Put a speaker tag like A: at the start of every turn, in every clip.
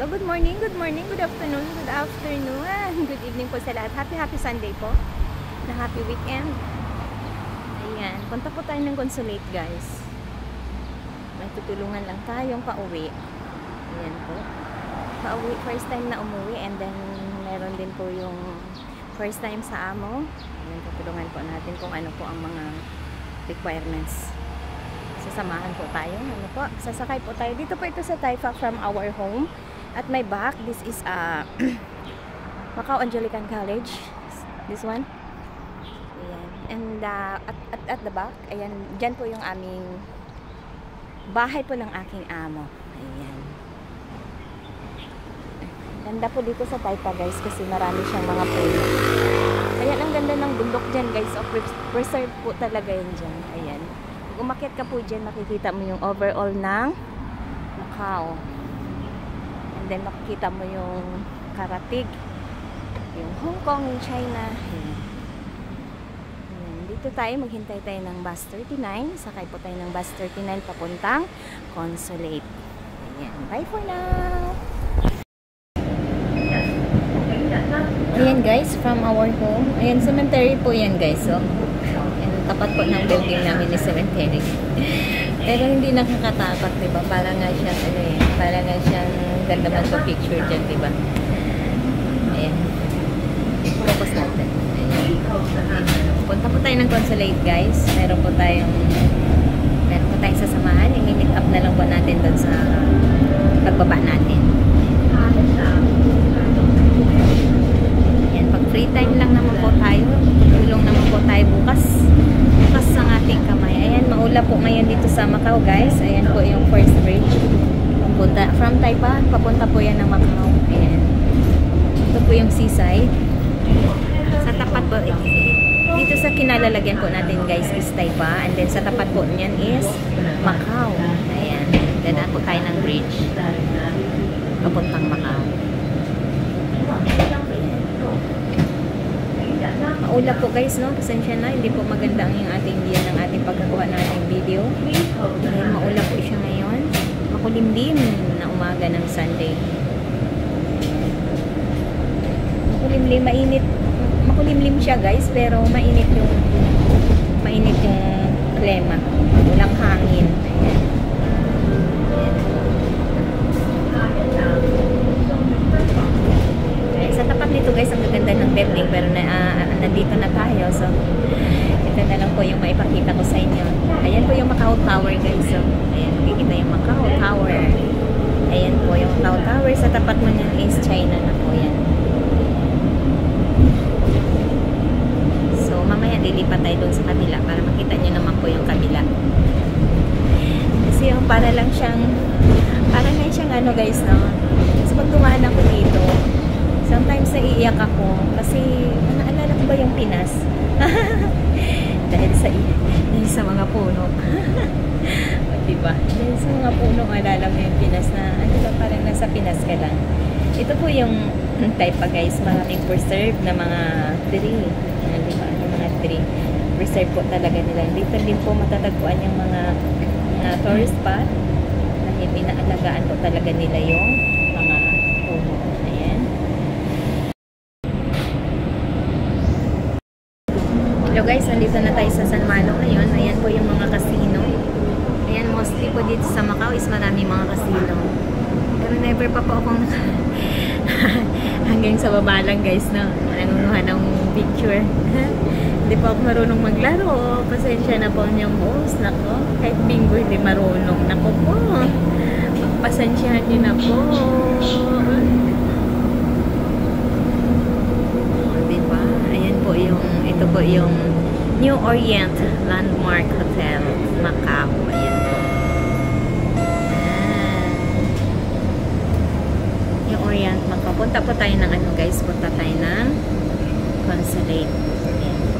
A: So, good morning, good afternoon, good evening po sa lahat. Happy Sunday po. Na happy weekend. Ayan, punta po tayo ng Consulate, guys. May tutulungan lang tayong pauwi. Ayan po. Pauwi, first time na umuwi, and then meron din po yung first time sa amo. Ayan, tutulungan po natin kung ano po ang mga requirements. Sasamahan po tayo. Ano po? Sasakay po tayo. Dito po ito sa Taifa from our home. At my back, this is Macau Anglican College. This one. Ayan. And at the back, ayan, dyan po yung aming bahay po ng aking amo. Ayan. Ganda po dito sa Taifa, guys, kasi marami siyang mga puno. Ayan, ang ganda ng bundok dyan, guys. So, preserve po talaga yan dyan. Ayan. Pag umakyat ka po dyan, makikita mo yung overall ng Macau. And then makikita mo yung Karatig, yung Hong Kong, yung China. Ayan. Ayan. Dito tayo, maghintay tayo ng bus 39. Sakay po tayo ng bus 39 papuntang Consulate. Ayan. Bye for now! Ayan, guys, from our home. Ayan, cemetery po yan, guys. So, ayan, tapat po ng building namin ni cemetery. Pero hindi nakakatakot, diba? Para nga siyang, para nga siyang ganda man sa picture dyan, diba? Ayan. Focus natin. Ayan. Punta po tayo ng Consulate, guys. Meron po tayong sasamahan. I-meet up na lang po natin doon sa pagbaba natin. Ayan. Pag free time lang naman po tayo. Tulong naman po tayo bukas ang ating kamay. Ayan, maula po ngayon dito sa Macau, guys. Ayan po yung first bridge. From Taipa, papunta po yan ng Macau. Ayan. Ito po yung seaside. Sa tapat po, dito sa kinalalagyan po natin, guys, is Taipa. And then sa tapat po niyan is Macau. Ayan. Dadaan po tayo ng bridge. Papuntang Macau. Maula po, guys, no? Pasensya na, hindi po maganda ang yung ating diyan ng ating pagkagawa ng ating video. Dahil maula po siya ngayon. Makulimlim na umaga ng Sunday. Makulimlim, mainit. Makulimlim siya, guys, pero mainit yung klima. Walang hangin. Ayan. Sa tapat nito, guys, ang gaganda ng building, pero nandito na tayo, so ito na lang po yung maipakita ko sa inyo. Ayan po yung Macau Tower, guys. So ayan, makikita yung Macau Tower. Ayan po yung Macau Tower. Sa tapat mo niyan is China na po yan. So mamaya lilipat tayo doon sa kabila para makita nyo naman po yung kabila. Kasi yung para lang siyang ano, guys, no? So pag dumaan ako dito, sometimes naiiyak ako kasi naalala ko ba yung Pinas? dahil sa mga puno. O, diba? Dahil sa mga puno, alala mo yung Pinas na ano ba, parang nasa Pinas ka lang. Ito po yung Taipa, guys. Maraming preserve na mga tree. Yan, diba? Yung mga tree. Preserve po talaga nila. Dito din po matatagpuan yung mga tourist spot na inaalagaan po talaga nila yung mga puno. Ayan. Hello, guys, nandito na tayo sa San Malo ngayon. Ayan po yung mga casino. Ayan, mostly po dito sa Macau is marami mga casino. Pero never pa po akong hanggang sa baba lang, guys, no? Nangunguha ng picture. Hindi po ako marunong maglaro. Pasensya na po niyong host. Nako, kahit bingo hindi marunong. Nako po. Pagpasensyahan niyo na po. Diba? Ayan po yung, ito po yung New Orient Landmark Hotel, Macau. Ayan po. New Orient, Macau. Punta po tayo ng ano, guys. Punta tayo ng Consulate. Ayan po.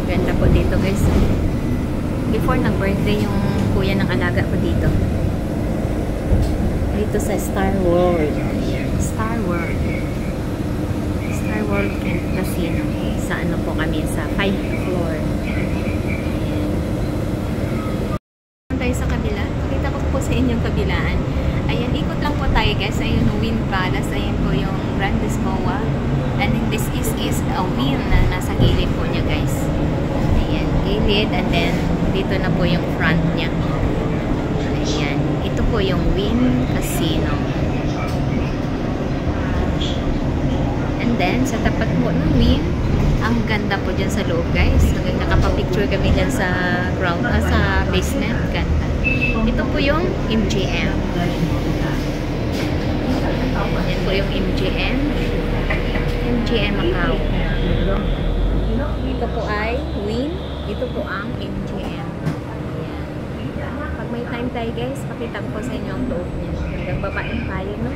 A: Ganda po dito, guys. Before nag-birthday yung po yan ng alaga ko dito. Dito sa Star World. Star World. Star World Casino. Sa ano po kami, sa 5th floor. Ayan. Tayo sa kabila. Pakita ko po sa inyong kabilaan. Ayan, ikot lang po tayo guys. Ayun, Wind Palace. Ayan po yung Grandes Moa. And this is a wind na nasa gilid po niya guys. Ayan, gilid. And then, dito na po yung front niya. Ayan. Ito po yung Wynn Casino. And then, sa tapat po ng Wynn, ang ganda po dyan sa loob guys. Nakapapicture kami dyan sa ground, sa basement. Ganda. Ito po yung MGM. Yan po yung MGM. MGM Macau. Ito po ay Wynn. Ito po ang MGM. Pag may time tayo guys, pakita ko sa inyo ang loob niya. Hanggang baba yung tayo, no?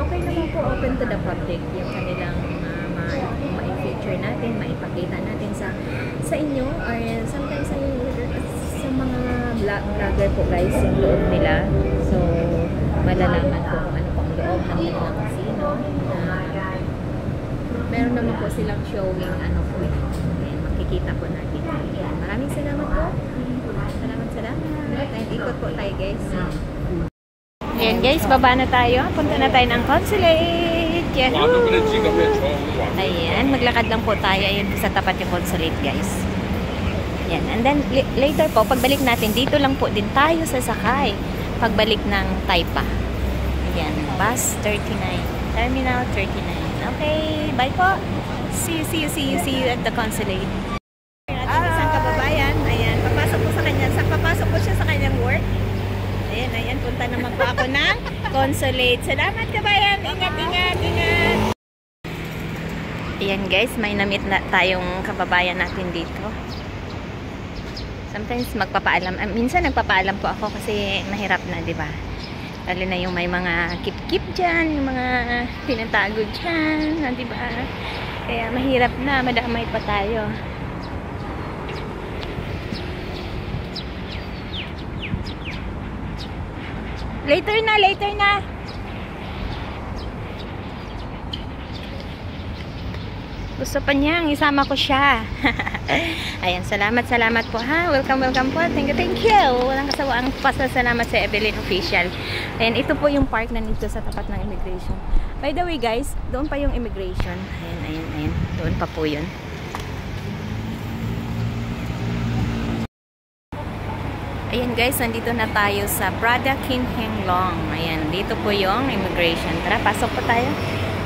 A: Okay naman po, open to the public. Yung kanilang ma-feature natin, maipakita natin sa inyo or sometimes sa mga vlogger po guys, yung loob nila. So, malalaman po kung ano po ang loob ng kanilang casino. Meron naman po silang showing ano po. Ayan, makikita po natin. Ayan, maraming salamat po. Salamat. And ikot po tayo guys. Ayan guys, baba na tayo. Punta na tayo ng consulate. Yahoo! Ayan, maglakad lang po tayo. Ayan, sa tapat yung consulate guys. Ayan, and then later po, pagbalik natin, dito lang po din tayo sasakay. Pagbalik ng Taipa. Ayan, bus 39. Terminal 39. Okay, bye po. See you at the consulate. Isang kababayan, ayan, papasok po siya sa kanyang work. Ayan, punta naman po ako ng consulate. Salamat kabayan, ingat. Ayan guys, may na-meet na tayong kababayan natin dito. Sometimes magpapaalam, minsan nagpapaalam po ako kasi mahirap na, di ba? Lalo na yung may mga kip-kip dyan, yung mga tinatago dyan, di ba? Kaya mahirap na, madamay pa tayo. Later na. Gusto pa niyang isama ko siya. Ayan, salamat po ha. Welcome po. Thank you. Walang kasawaang pasasalamat sa Evelyn Official. Ayan, ito po yung park na nito sa tapat ng immigration. By the way guys, doon pa yung immigration. Ayan. Doon pa po yun. Ayan guys, nandito na tayo sa Prada King Heng Long. Ayan, dito po yung immigration. Tara, pasok po tayo.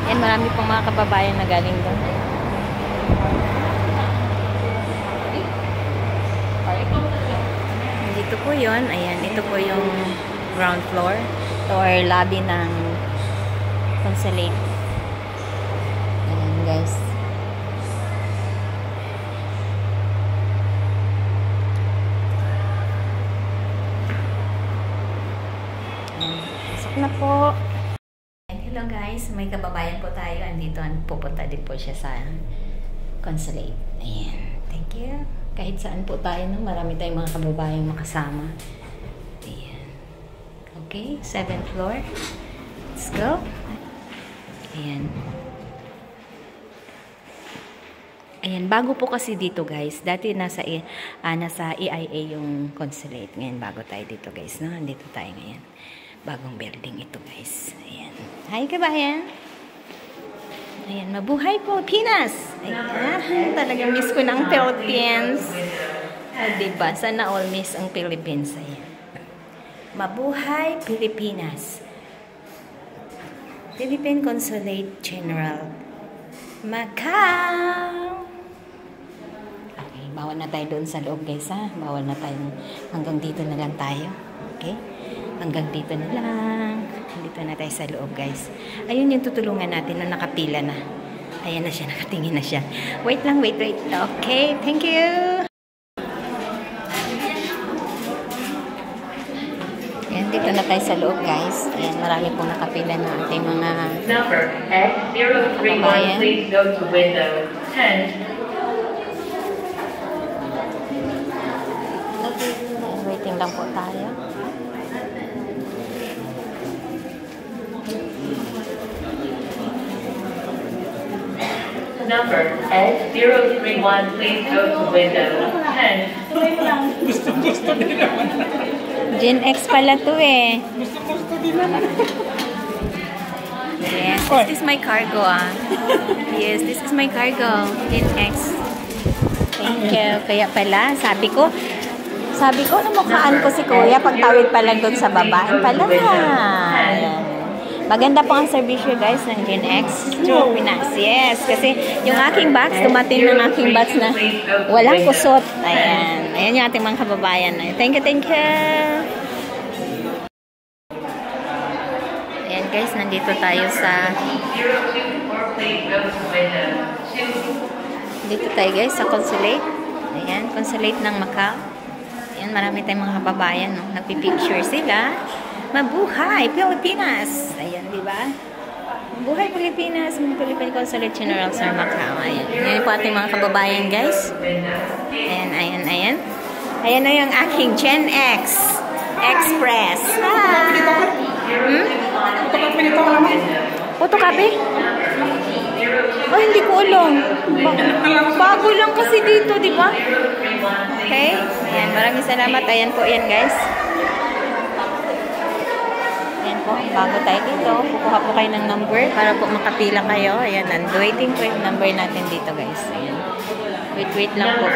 A: Ayan, marami pong mga kababayan na galing doon. Dito po yun. Ayan, ito po yung ground floor or lobby ng consulate. Ayan guys. Na po. Hello guys, may kababayan po tayo. Andito, pupunta din po siya sa consulate. Ayan, thank you. Kahit saan po tayo, no? Marami tayong mga kababayang makasama. Ayan. Okay, 7th floor. Let's go. Ayan. Ayan, bago po kasi dito guys. Dati nasa EIA yung consulate. Ngayon bago tayo dito guys, no? Andito tayo ngayon. Bagong building ito guys. Ayan. Hi kabayan. Ayan. Mabuhay po Pinas. Ayan. Talagang miss ko ng Philippines. Diba? Sana all miss ang Philippines. Ayan. Mabuhay Pilipinas. Philippine Consulate General Macau. Okay. Bawal na tayo doon sa loob guys ha. Bawal na tayo. Hanggang dito na lang tayo. Okay. Hanggang dito na lang. Dito na tayo sa loob, guys. Ayun yung tutulungan natin na nakapila na. Ayan na siya, nakatingin na siya. Wait lang, wait. Okay, thank you. Ayan, dito na tayo sa loob, guys. Ayan, marami pong nakapila na ating mga
B: number X031, please go to window 10.
A: Wait Waiting lang po tayo.
B: Number S031, please go to window 10.
A: Gen X pala to eh. Yes, this is my cargo Yes, this is my cargo. Gen X. Thank you. Kaya pala, sabi ko, namukhaan ko si Kuya pagtawid pa lang doon sa baba. Pala. Ayan. Maganda po ang servisyo guys ng Gen X through Pinas. Yes, kasi yung aking box, dumating ng aking box na walang kusot. Ayan. Ayan yung ating mga kababayan. Thank you, thank you. Ayan guys, nandito tayo sa dito tayo guys sa consulate. Ayan, consulate ng Macau. Ayan, marami tayong mga kababayan. No? Nagpipicture sila. Mabuhay Pilipinas! Ayan, di ba? Mabuhay Pilipinas! Philippine Consulate General sa Macau. Ayan. Yan po ating mga kababayan, guys. Ayan, ayan, ayan. Ayan na yung aking Gen X Express. Photocopy? Oh, hindi ko alam. Bago lang kasi dito, di ba? Okay. Ayan, maraming salamat. Ayan po, yan, guys. Bago tayo dito, kukuha po kayo ng number para po makapila kayo. Ayan, waiting po yung number natin dito guys. Ayan. Wait lang po.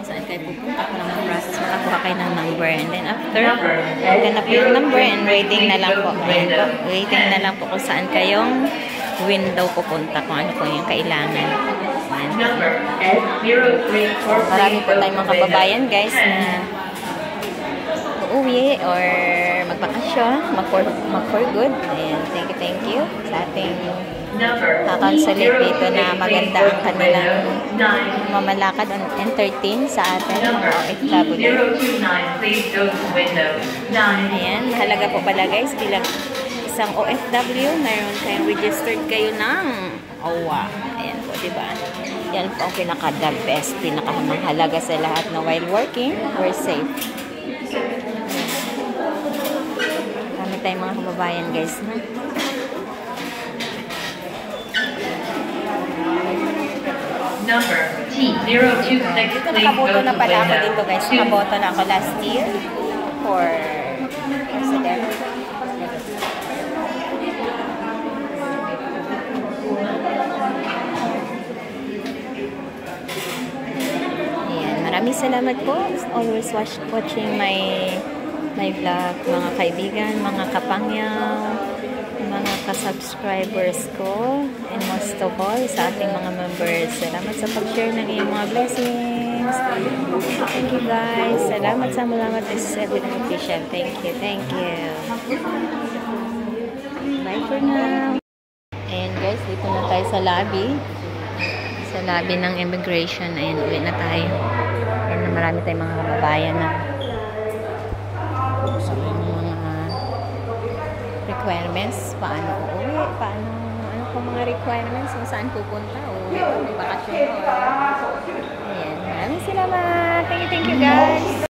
A: Saan kayo pupunta ko lang ang process, makakuha kayo ng number. And then after, ganap po yung number and waiting na lang po. Ayan po. Waiting na lang po kung saan kayong window pupunta, kung ano po yung kailangan. Ayan. Marami po tayong mga kababayan guys na uuwi or magbakasyon, mag-for good. Ayan, thank you sa ating kakonsulate dito na maganda ang kanilang mamalakad on entertain sa atin mga OFW. Ayan, mahalaga po pala guys, bilang isang OFW, mayroon kayong registered kayo ng OWA. Ayan po, diba? Yan po ang pinaka-the best, pinaka-mahalaga sa lahat na while working, we're safe. Kami tayong mga kababayan guys na
B: number T026,
A: dito nakaboto na pala ako dito guys. Nakaboto na ako last year for president. Ayan, maraming salamat po. Always watching my vlog, mga kaibigan, mga kapangyaw, mga ka-subscribers ko, and most of all, sa ating mga members. Salamat sa pag-share ng iyong mga blessings. Thank you guys. Salamat sa malamat. This is Edwin Official. Thank you. Bye for now. Ayan guys, dito na tayo sa lobby. Sa lobby ng immigration. Ayan, uwi na tayo. Ayan, marami tayong mga kababayan na requirements, paano uuwi, ano po mga requirements, kung saan pupunta, o may bakasyon. Ayan, maraming salamat. Thank you guys.